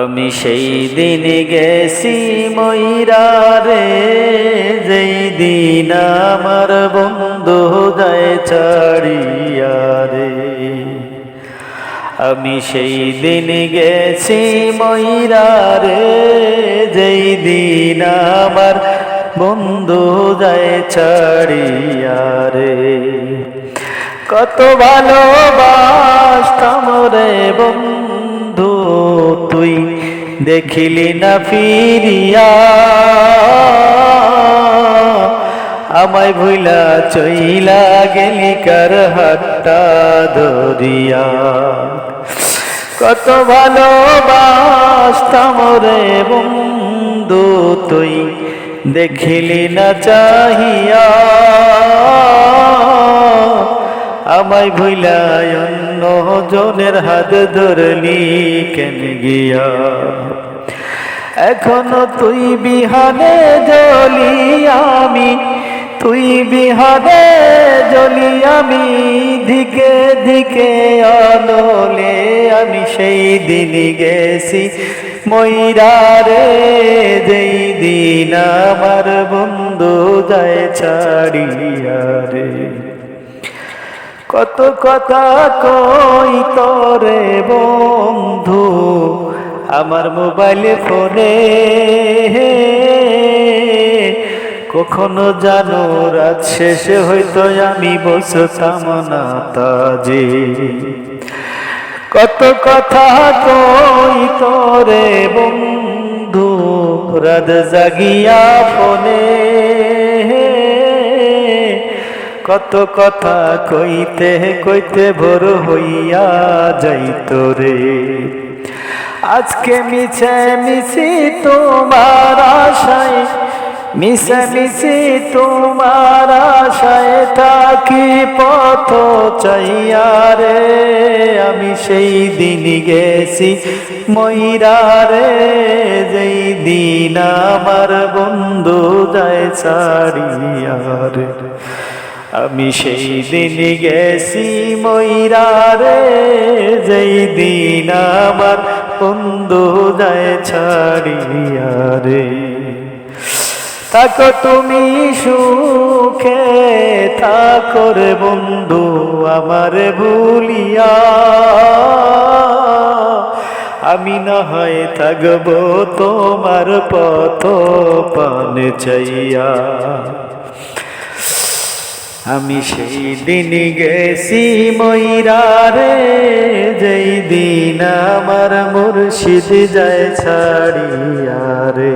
আমি সেই দিন গেছি ময়রা রে, যেই দিন আমার বন্ধু যায় ছাড়িয়া রে। আমি সেই দিন গেছি ময়রা রে, যেই দিন আমার বন্ধু যায় ছাড়িয়া রে। কত ভালোবাসতাম রে বন্ধু, তুই দেখিলি না ফিরিয়া। আমায় ভুইলা চইলা গেলি কার হাতটা ধরিয়া। কত ভালোবাসতাম রে বন্ধু, তুই দেখিলি না চাহিয়া। আমায় ভুইলা অন্য জনের হাত ধরলি কেন গিয়া। এখনো তুই বিহানে জ্বলি আমি, তুই বিহানে জ্বলি আমি, দিকে দিকে আলোলে। আমি সেই দিন গেছি ময়রা রে, যেই দিন আমার বন্ধু যায় ছাড়িয়া রে। কত কথা কই তোরে বন্ধু আমার মোবাইল ফোনে, কখনো জানো রাত শেষে হয়তো আমি বসতাম না তাজে। কত কথা কই তোরে বন্ধু রাত জাগিয়া ফোনে, কত কথা কইতে কইতে ভোর হইয়া যাইত রে। আজকে মিছে মিছি তোমার আশায়, মিছে মিছি তোমার আশায় থাকি পথ চাইয়া রে। আমি সেই দিন গেছি ময়রা রে, যেই দিন আমার বন্ধু যায় ছাড়িয়া রে। আমি সেই দিন গেছি ময়রা রে, যেই দিন আমার বন্ধু যায় ছাড়িয়া রে। থাকো তুমি সুখে থাকো রে বন্ধু আমার ভুলিয়া, আমি না হয় থাকবো তোমার পথ পানে চাইয়া। আমি সেই দিন গেছি ময়রা রে, যেই দিন আমার মুর্শিদ যায় ছাড়িয়া রে।